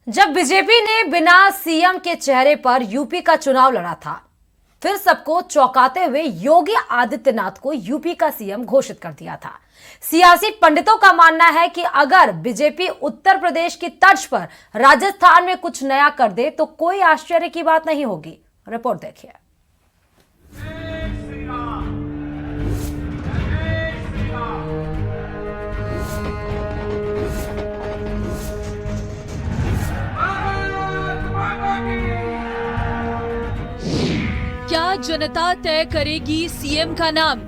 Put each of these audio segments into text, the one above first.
जब बीजेपी ने बिना सीएम के चेहरे पर यूपी का चुनाव लड़ा था, फिर सबको चौंकाते हुए योगी आदित्यनाथ को यूपी का सीएम घोषित कर दिया था। सियासी पंडितों का मानना है कि अगर बीजेपी उत्तर प्रदेश की तर्ज पर राजस्थान में कुछ नया कर दे तो कोई आश्चर्य की बात नहीं होगी। रिपोर्ट देखिए। क्या जनता तय करेगी सीएम का नाम?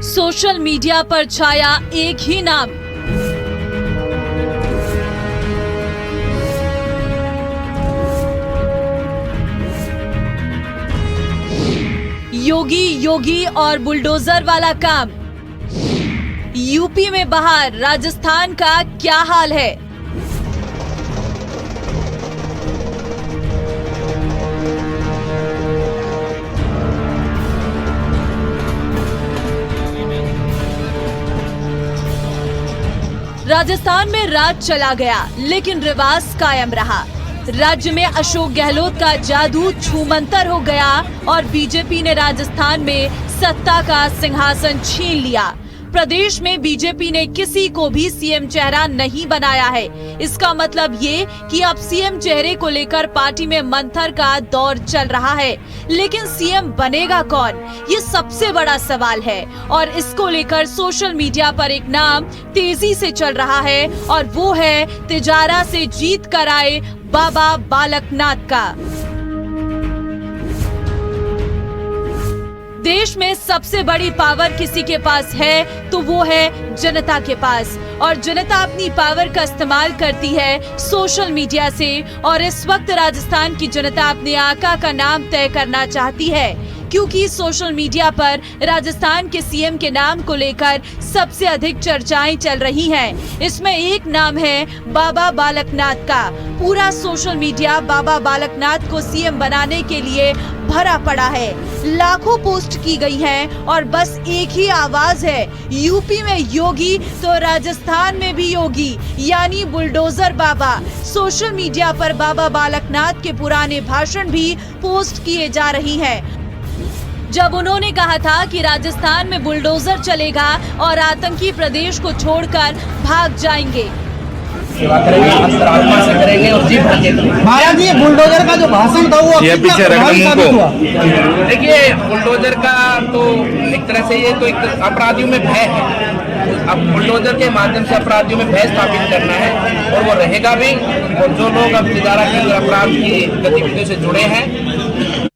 सोशल मीडिया पर छाया एक ही नाम, योगी और बुलडोजर वाला काम। यूपी में बहार, राजस्थान का क्या हाल है? राजस्थान में राज चला गया, लेकिन रिवाज कायम रहा। राज्य में अशोक गहलोत का जादू छूमंतर हो गया और बीजेपी ने राजस्थान में सत्ता का सिंहासन छीन लिया। प्रदेश में बीजेपी ने किसी को भी सीएम चेहरा नहीं बनाया है। इसका मतलब ये कि अब सीएम चेहरे को लेकर पार्टी में मंथर का दौर चल रहा है। लेकिन सीएम बनेगा कौन, ये सबसे बड़ा सवाल है और इसको लेकर सोशल मीडिया पर एक नाम तेजी से चल रहा है और वो है तिजारा से जीत कर आए बाबा बालकनाथ का। देश में सबसे बड़ी पावर किसी के पास है तो वो है जनता के पास, और जनता अपनी पावर का इस्तेमाल करती है सोशल मीडिया से। और इस वक्त राजस्थान की जनता अपने आका का नाम तय करना चाहती है, क्योंकि सोशल मीडिया पर राजस्थान के सीएम के नाम को लेकर सबसे अधिक चर्चाएं चल रही हैं। इसमें एक नाम है बाबा बालकनाथ का। पूरा सोशल मीडिया बाबा बालकनाथ को सीएम बनाने के लिए भरा पड़ा है। लाखों पोस्ट की गई हैं और बस एक ही आवाज है, यूपी में योगी तो राजस्थान में भी योगी, यानी बुलडोजर बाबा। सोशल मीडिया पर बाबा बालकनाथ के पुराने भाषण भी पोस्ट किए जा रही हैं। जब उन्होंने कहा था कि राजस्थान में बुलडोजर चलेगा और आतंकी प्रदेश को छोड़कर भाग जाएंगे। सेवा करेंगे, अंतरात्मा से करेंगे और जी भर के करेंगे। महाराज जी, बुलडोजर का जो भाषण था वो पीछे रखना। देखिए, बुलडोजर का तो एक तरह से ये तो एक अपराधियों में भय है। अब बुलडोजर के माध्यम से अपराधियों में भय स्थापित करना है और वो रहेगा भी। और जो लोग अब तिजारा के अपराध की गतिविधियों से जुड़े हैं,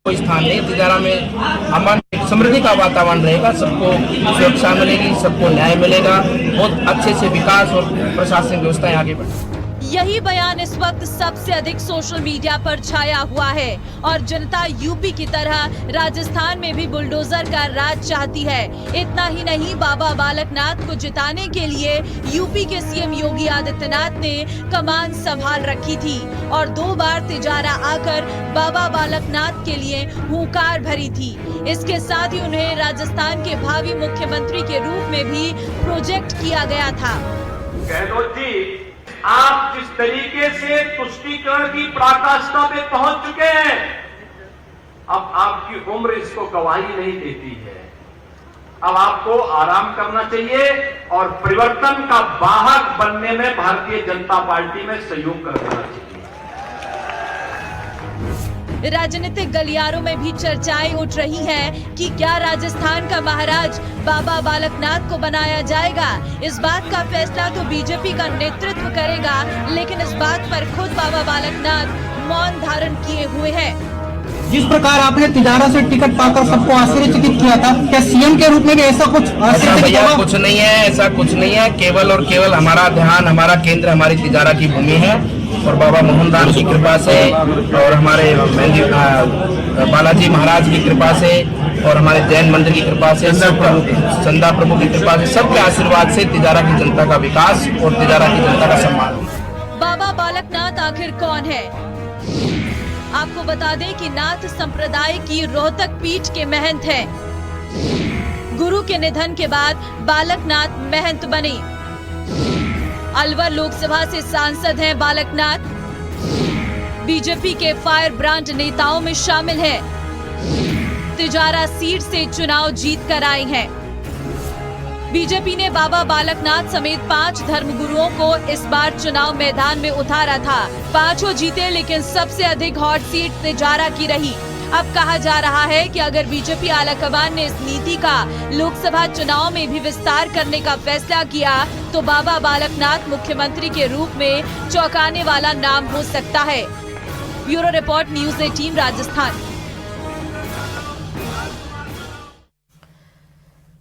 कोई स्थान नहीं। तिजारा में अमन समृद्धि का वातावरण रहेगा, सबको सुरक्षा मिलेगी, सबको न्याय मिलेगा, बहुत अच्छे से विकास और प्रशासनिक व्यवस्थाएं आगे बढ़ेगी। यही बयान इस वक्त सबसे अधिक सोशल मीडिया पर छाया हुआ है और जनता यूपी की तरह राजस्थान में भी बुलडोजर का राज चाहती है। इतना ही नहीं, बाबा बालकनाथ को जिताने के लिए यूपी के सीएम योगी आदित्यनाथ ने कमान संभाल रखी थी और 2 बार तिजारा आकर बाबा बालकनाथ के लिए हुंकार भरी थी। इसके साथ ही उन्हें राजस्थान के भावी मुख्यमंत्री के रूप में भी प्रोजेक्ट किया गया था। गहलोत जी, आप जिस तरीके से तुष्टीकरण की पराकाष्ठा में पहुंच चुके हैं, अब आपकी उम्र इसको गवाही नहीं देती है। अब आपको आराम करना चाहिए और परिवर्तन का वाहक बनने में भारतीय जनता पार्टी में सहयोग करना चाहिए। राजनीतिक गलियारों में भी चर्चाएं उठ रही हैं कि क्या राजस्थान का महाराज बाबा बालकनाथ को बनाया जाएगा। इस बात का फैसला तो बीजेपी का नेतृत्व करेगा, लेकिन इस बात पर खुद बाबा बालकनाथ मौन धारण किए हुए हैं। जिस प्रकार आपने तिजारा से टिकट पाकर सबको आश्चर्यचकित किया था, क्या सीएम के रूप में भी ऐसा कुछ भैया कुछ नहीं है, ऐसा कुछ नहीं है। केवल और केवल हमारा ध्यान, हमारा केंद्र हमारी तिजारा की भूमि है और बाबा मोहनदास की कृपा से और हमारे बालाजी महाराज की कृपा से और हमारे जैन मंदिर की कृपा से, सब चंदा प्रभु की कृपा से, सबके आशीर्वाद से तिजारा की जनता का विकास और तिजारा की जनता का सम्मान। बाबा बालकनाथ आखिर कौन है? आपको बता दें कि नाथ संप्रदाय की रोहतक पीठ के महंत हैं। गुरु के निधन के बाद बालकनाथ महंत बने। अलवर लोकसभा से सांसद हैं बालकनाथ। बीजेपी के फायर ब्रांड नेताओं में शामिल हैं। तिजारा सीट से चुनाव जीत कर आए हैं। बीजेपी ने बाबा बालकनाथ समेत 5 धर्मगुरुओं को इस बार चुनाव मैदान में उतारा था। 5 जीते, लेकिन सबसे अधिक हॉट सीट तिजारा की रही। अब कहा जा रहा है कि अगर बीजेपी आलाकमान ने इस नीति का लोकसभा चुनाव में भी विस्तार करने का फैसला किया तो बाबा बालकनाथ मुख्यमंत्री के रूप में चौंकाने वाला नाम हो सकता है। Bureau report, news 18 Rajasthan.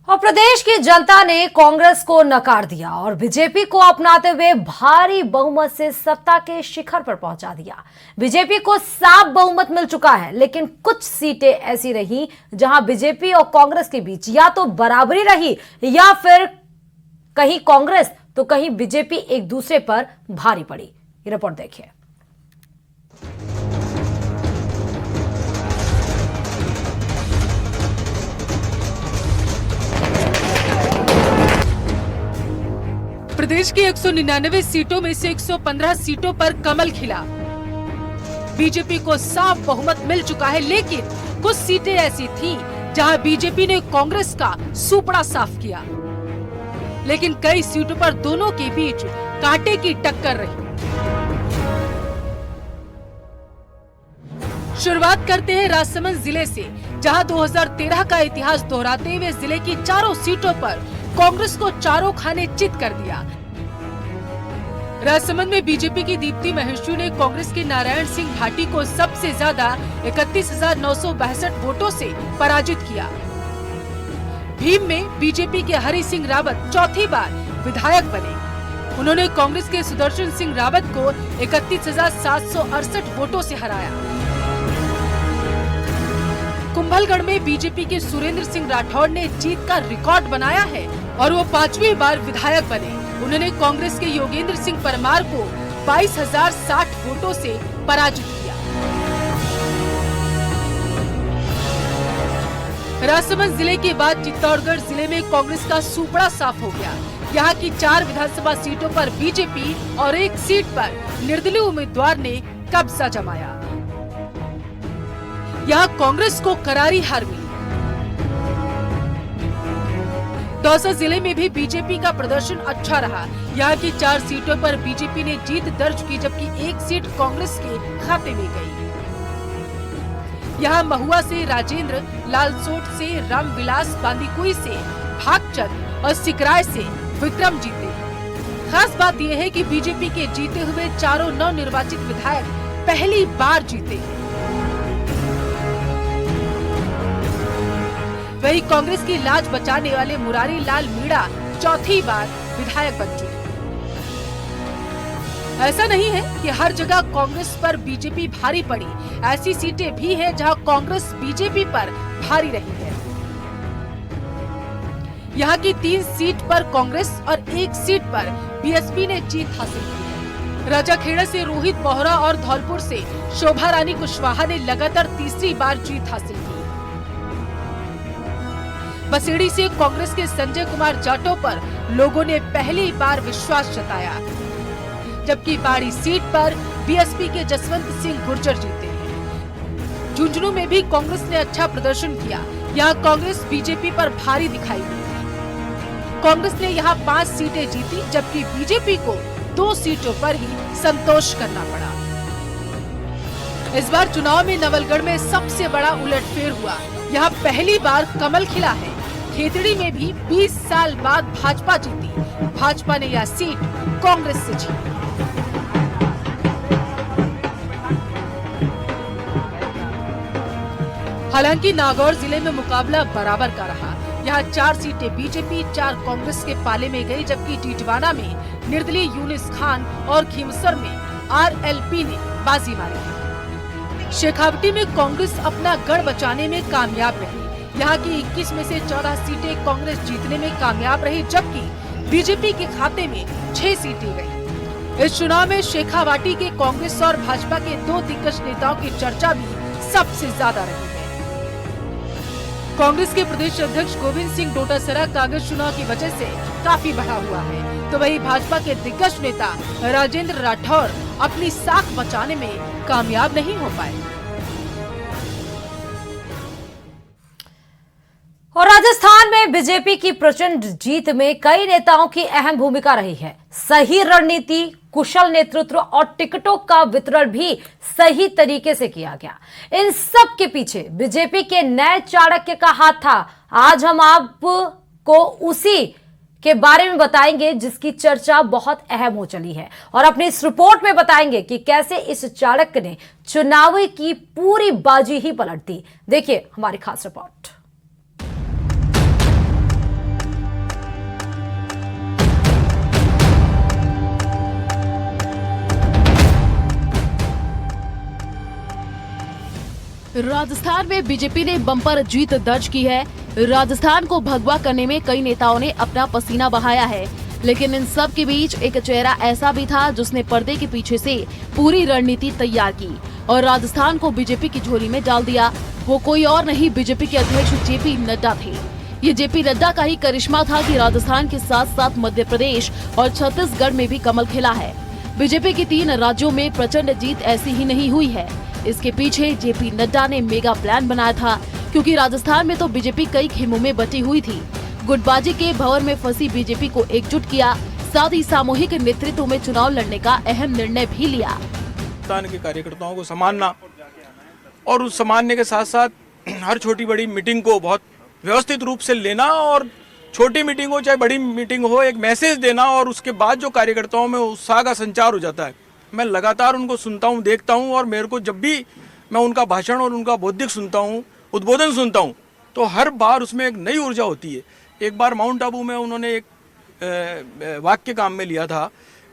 और प्रदेश की जनता ने कांग्रेस को नकार दिया और बीजेपी को अपनाते हुए भारी बहुमत से सत्ता के शिखर पर पहुंचा दिया। बीजेपी को साफ बहुमत मिल चुका है, लेकिन कुछ सीटें ऐसी रही जहां बीजेपी और कांग्रेस के बीच या तो बराबरी रही या फिर कहीं कांग्रेस तो कहीं बीजेपी एक दूसरे पर भारी पड़ी। ये रिपोर्ट देखिए। प्रदेश की 199 सीटों में से 115 सीटों पर कमल खिला। बीजेपी को साफ बहुमत मिल चुका है, लेकिन कुछ सीटें ऐसी थीं जहां बीजेपी ने कांग्रेस का सुपड़ा साफ किया। लेकिन कई सीटों पर दोनों के बीच कांटे की टक्कर रही। शुरुआत करते हैं राजसमंद जिले से, जहां 2013 का इतिहास दोहराते हुए जिले की चारों सीटों पर कांग्रेस को चारों खाने चित कर दिया। राजसमंद में बीजेपी की दीप्ति महेश्वरी ने कांग्रेस के नारायण सिंह भाटी को सबसे ज्यादा 31,962 वोटों से पराजित किया। भीम में बीजेपी के हरि सिंह रावत चौथी बार विधायक बने। उन्होंने कांग्रेस के सुदर्शन सिंह रावत को 31,768 वोटों से हराया। कुंभलगढ़ में बीजेपी के सुरेंद्र सिंह राठौड़ ने जीत का रिकॉर्ड बनाया है और वो 5वीं बार विधायक बने। उन्होंने कांग्रेस के योगेंद्र सिंह परमार को 22,060 वोटों से पराजित किया। राजसमंद जिले के बाद चित्तौड़गढ़ जिले में कांग्रेस का सुपड़ा साफ हो गया। यहाँ की 4 विधानसभा सीटों पर बीजेपी और 1 सीट पर निर्दलीय उम्मीदवार ने कब्जा जमाया। यहाँ कांग्रेस को करारी हार मिली। दौसा जिले में भी बीजेपी का प्रदर्शन अच्छा रहा। यहाँ की 4 सीटों पर बीजेपी ने जीत दर्ज की, जबकि 1 सीट कांग्रेस के खाते में गई। यहाँ महुआ से राजेंद्र, लालसोट से रामविलास, बांदीकुई से भागचंद और सिकराय से विक्रम जीते। खास बात यह है कि बीजेपी के जीते हुए चारों नवनिर्वाचित विधायक पहली बार जीते। वही कांग्रेस की लाज बचाने वाले मुरारी लाल मीणा चौथी बार विधायक बन चुके। ऐसा नहीं है कि हर जगह कांग्रेस पर बीजेपी भारी पड़ी। ऐसी सीटें भी हैं जहां कांग्रेस बीजेपी पर भारी रही है। यहाँ की 3 सीट पर कांग्रेस और 1 सीट पर बीएसपी ने जीत हासिल की है। राजाखेड़ा से रोहित बोहरा और धौलपुर से शोभा रानी कुशवाहा ने लगातार तीसरी बार जीत हासिल की। बसेड़ी से कांग्रेस के संजय कुमार जाटव पर लोगों ने पहली बार विश्वास जताया, जबकि बाड़ी सीट पर बीएसपी के जसवंत सिंह गुर्जर जीते। झुंझुनू में भी कांग्रेस ने अच्छा प्रदर्शन किया। यहाँ कांग्रेस बीजेपी पर भारी दिखाई दी। कांग्रेस ने यहाँ 5 सीटें जीती, जबकि बीजेपी को 2 सीटों पर ही संतोष करना पड़ा। इस बार चुनाव में नवलगढ़ में सबसे बड़ा उलटफेर हुआ। यहाँ पहली बार कमल खिला है। खेतड़ी में भी 20 साल बाद भाजपा जीती। भाजपा ने यह सीट कांग्रेस से जीती। हालांकि नागौर जिले में मुकाबला बराबर का रहा। यहाँ 4 सीटें बीजेपी, 4 कांग्रेस के पाले में गई, जबकि टिटवाना में निर्दलीय यूनिस खान और खीमसर में आरएलपी ने बाजी मारी। शेखावटी में कांग्रेस अपना गढ़ बचाने में कामयाब रही। यहाँ की 21 में से 14 सीटें कांग्रेस जीतने में कामयाब रही, जबकि बीजेपी के खाते में 6 सीटें गयी। इस चुनाव में शेखावाटी के कांग्रेस और भाजपा के 2 दिग्गज नेताओं की चर्चा भी सबसे ज्यादा रही है। कांग्रेस के प्रदेश अध्यक्ष गोविंद सिंह डोटासरा कागज चुनाव की वजह से काफी बढ़ा हुआ है, तो वहीं भाजपा के दिग्गज नेता राजेंद्र राठौर अपनी साख बचाने में कामयाब नहीं हो पाए। और राजस्थान में बीजेपी की प्रचंड जीत में कई नेताओं की अहम भूमिका रही है। सही रणनीति, कुशल नेतृत्व और टिकटों का वितरण भी सही तरीके से किया गया। इन सब के पीछे बीजेपी के नए चाणक्य का हाथ था। आज हम आपको उसी के बारे में बताएंगे जिसकी चर्चा बहुत अहम हो चली है, और अपनी इस रिपोर्ट में बताएंगे कि कैसे इस चाणक्य ने चुनावी की पूरी बाजी ही पलट दी। देखिए हमारी खास रिपोर्ट। राजस्थान में बीजेपी ने बम्पर जीत दर्ज की है। राजस्थान को भगवा करने में कई नेताओं ने अपना पसीना बहाया है, लेकिन इन सब के बीच एक चेहरा ऐसा भी था जिसने पर्दे के पीछे से पूरी रणनीति तैयार की और राजस्थान को बीजेपी की झोली में डाल दिया। वो कोई और नहीं, बीजेपी के अध्यक्ष जेपी नड्डा थे। ये जेपी नड्डा का ही करिश्मा था कि राजस्थान के साथ साथ मध्य प्रदेश और छत्तीसगढ़ में भी कमल खिला है। बीजेपी की 3 राज्यों में प्रचंड जीत ऐसी ही नहीं हुई है। इसके पीछे जेपी नड्डा ने मेगा प्लान बनाया था, क्योंकि राजस्थान में तो बीजेपी कई खेमों में बटी हुई थी। गुटबाजी के भंवर में फंसी बीजेपी को एकजुट किया, साथ ही सामूहिक नेतृत्व में चुनाव लड़ने का अहम निर्णय भी लिया। राजस्थान के कार्यकर्ताओं को सम्मानना और उस सम्मानने के साथ साथ हर छोटी बड़ी मीटिंग को बहुत व्यवस्थित रूप से लेना, और छोटी मीटिंग हो चाहे बड़ी मीटिंग हो, एक मैसेज देना, और उसके बाद जो कार्यकर्ताओं में उत्साह का संचार हो जाता है। मैं लगातार उनको सुनता हूँ, देखता हूँ, और मेरे को जब भी मैं उनका भाषण और उनका बौद्धिक सुनता हूँ, उद्बोधन सुनता हूँ, तो हर बार उसमें एक नई ऊर्जा होती है। एक बार माउंट आबू में उन्होंने एक वाक्य काम में लिया था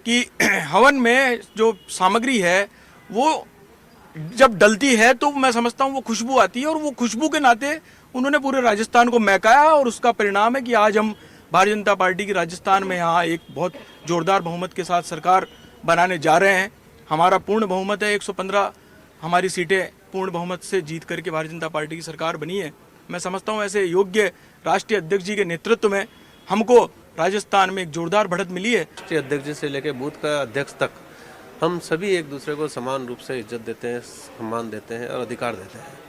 कि हवन में जो सामग्री है वो जब डलती है तो मैं समझता हूँ वो खुशबू आती है, और वो खुशबू के नाते उन्होंने पूरे राजस्थान को महकाया, और उसका परिणाम है कि आज हम भारतीय जनता पार्टी की राजस्थान में यहाँ एक बहुत जोरदार बहुमत के साथ सरकार बनाने जा रहे हैं। हमारा पूर्ण बहुमत है, 115 हमारी सीटें पूर्ण बहुमत से जीत करके भारतीय जनता पार्टी की सरकार बनी है। मैं समझता हूँ ऐसे योग्य राष्ट्रीय अध्यक्ष जी के नेतृत्व में हमको राजस्थान में एक जोरदार बढ़त मिली है। राष्ट्रीय अध्यक्ष जी से लेकर बूथ का अध्यक्ष तक हम सभी एक दूसरे को समान रूप से इज्जत देते हैं, सम्मान देते हैं और अधिकार देते हैं,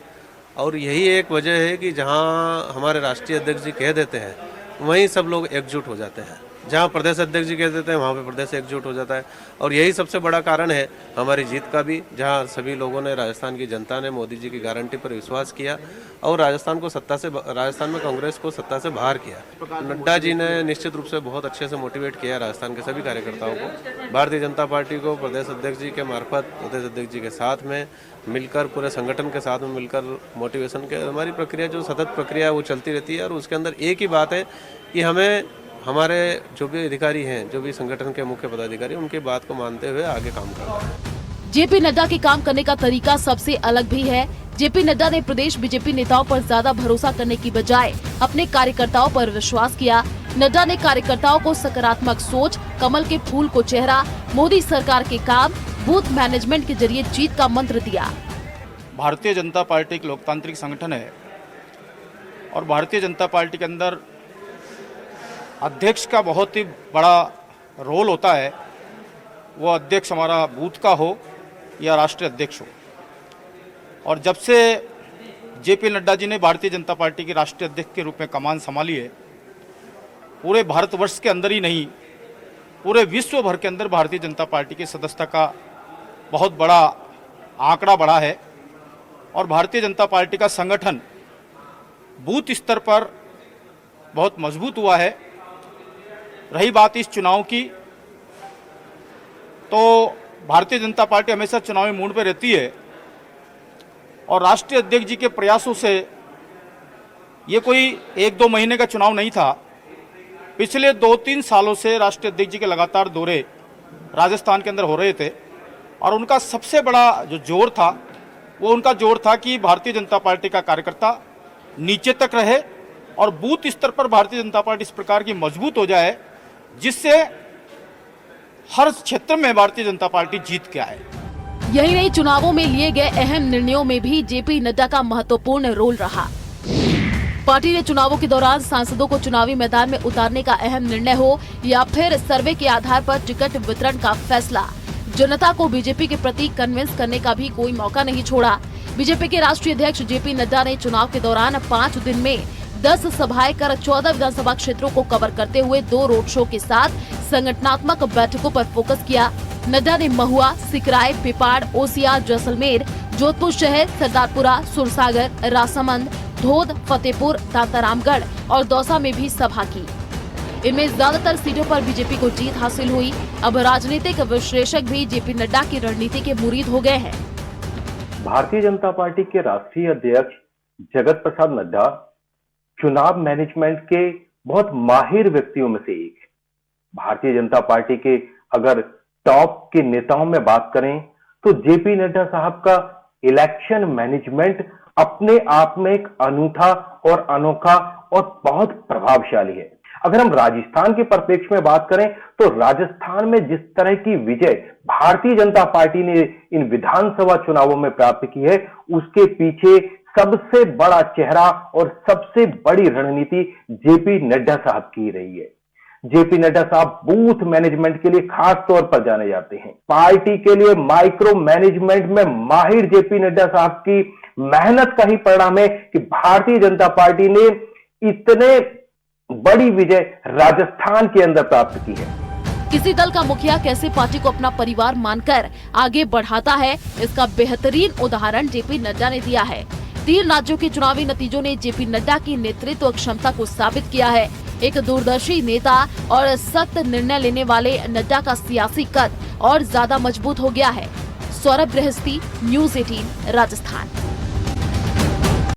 और यही एक वजह है कि जहाँ हमारे राष्ट्रीय अध्यक्ष जी कह देते हैं वहीं सब लोग एकजुट हो जाते हैं। जहाँ प्रदेश अध्यक्ष जी कह देते हैं वहाँ पे प्रदेश एकजुट हो जाता है, और यही सबसे बड़ा कारण है हमारी जीत का भी, जहाँ सभी लोगों ने, राजस्थान की जनता ने मोदी जी की गारंटी पर विश्वास किया और राजस्थान में कांग्रेस को सत्ता से बाहर किया। नड्डा जी ने निश्चित रूप से बहुत अच्छे से मोटिवेट किया राजस्थान के सभी कार्यकर्ताओं को। भारतीय जनता पार्टी को प्रदेश अध्यक्ष जी के मार्फत प्रदेश अध्यक्ष जी के साथ में मिलकर, पूरे संगठन के साथ में मिलकर मोटिवेशन के हमारी प्रक्रिया, जो सतत प्रक्रिया है वो चलती रहती है, और उसके अंदर एक ही बात है कि हमें हमारे जो भी अधिकारी हैं, जो भी संगठन के मुख्य पदाधिकारी, उनकी बात को मानते हुए आगे काम करना है। जेपी नड्डा के काम करने का तरीका सबसे अलग भी है। जेपी नड्डा ने प्रदेश बीजेपी नेताओं पर ज्यादा भरोसा करने की बजाय अपने कार्यकर्ताओं पर विश्वास किया। नड्डा ने कार्यकर्ताओं को सकारात्मक सोच, कमल के फूल को चेहरा, मोदी सरकार के काम, बूथ मैनेजमेंट के जरिए जीत का मंत्र दिया। भारतीय जनता पार्टी एक लोकतांत्रिक संगठन है, और भारतीय जनता पार्टी के अंदर अध्यक्ष का बहुत ही बड़ा रोल होता है। वो अध्यक्ष हमारा बूथ का हो या राष्ट्रीय अध्यक्ष हो, और जब से जेपी नड्डा जी ने भारतीय जनता पार्टी के राष्ट्रीय अध्यक्ष के रूप में कमान संभाली है, पूरे भारतवर्ष के अंदर ही नहीं, पूरे विश्व भर के अंदर भारतीय जनता पार्टी की सदस्यता का बहुत बड़ा आंकड़ा बढ़ा है, और भारतीय जनता पार्टी का संगठन बूथ स्तर पर बहुत मजबूत हुआ है। रही बात इस चुनाव की, तो भारतीय जनता पार्टी हमेशा चुनावी मूड पर रहती है, और राष्ट्रीय अध्यक्ष जी के प्रयासों से ये कोई 1-2 महीने का चुनाव नहीं था। पिछले 2-3 सालों से राष्ट्रीय अध्यक्ष जी के लगातार दौरे राजस्थान के अंदर हो रहे थे, और उनका सबसे बड़ा जो जोर था वो उनका जोर था कि भारतीय जनता पार्टी का कार्यकर्ता नीचे तक रहे, और बूथ स्तर पर भारतीय जनता पार्टी इस प्रकार की मजबूत हो जाए जिससे हर क्षेत्र में भारतीय जनता पार्टी जीत के आए। यही नहीं, चुनावों में लिए गए अहम निर्णयों में भी जेपी नड्डा का महत्वपूर्ण रोल रहा। पार्टी ने चुनावों के दौरान सांसदों को चुनावी मैदान में उतारने का अहम निर्णय हो या फिर सर्वे के आधार पर टिकट वितरण का फैसला, जनता को बीजेपी के प्रति कन्विंस करने का भी कोई मौका नहीं छोड़ा। बीजेपी के राष्ट्रीय अध्यक्ष जेपी नड्डा ने चुनाव के दौरान 5 दिन में 10 सभाएं कर 14 विधानसभा क्षेत्रों को कवर करते हुए 2 रोड शो के साथ संगठनात्मक बैठकों पर फोकस किया। नड्डा ने महुआ, सिकराय, पिपाड़, ओसियां, जैसलमेर, जोधपुर शहर, सरदारपुरा, सुरसागर, राजसमंद, धोद, फतेहपुर, दांतारामगढ़ और दौसा में भी सभा की। इनमें ज्यादातर सीटों पर बीजेपी को जीत हासिल हुई। अब राजनीतिक विश्लेषक भी जेपी नड्डा की रणनीति के मुरीद हो गए हैं। भारतीय जनता पार्टी के राष्ट्रीय अध्यक्ष जगत प्रसाद नड्डा चुनाव मैनेजमेंट के बहुत माहिर व्यक्तियों में से एक। भारतीय जनता पार्टी के अगर टॉप के नेताओं में बात करें तो जेपी नड्डा साहब का इलेक्शन मैनेजमेंट अपने आप में एक अनूठा और अनोखा और बहुत प्रभावशाली है। अगर हम राजस्थान के परिप्रेक्ष्य में बात करें तो राजस्थान में जिस तरह की विजय भारतीय जनता पार्टी ने इन विधानसभा चुनावों में प्राप्त की है, उसके पीछे सबसे बड़ा चेहरा और सबसे बड़ी रणनीति जेपी नड्डा साहब की रही है। जेपी नड्डा साहब बूथ मैनेजमेंट के लिए खास तौर पर जाने जाते हैं। पार्टी के लिए माइक्रो मैनेजमेंट में माहिर जेपी नड्डा साहब की मेहनत का ही परिणाम है कि भारतीय जनता पार्टी ने इतने बड़ी विजय राजस्थान के अंदर प्राप्त की है। किसी दल का मुखिया कैसे पार्टी को अपना परिवार मानकर आगे बढ़ाता है, इसका बेहतरीन उदाहरण जेपी नड्डा ने दिया है। 3 राज्यों के चुनावी नतीजों ने जेपी नड्डा की नेतृत्व क्षमता को साबित किया है। एक दूरदर्शी नेता और सख्त निर्णय लेने वाले नड्डा का सियासी कद और ज्यादा मजबूत हो गया है। सौरभ गृहस्थी, न्यूज़ 18, राजस्थान।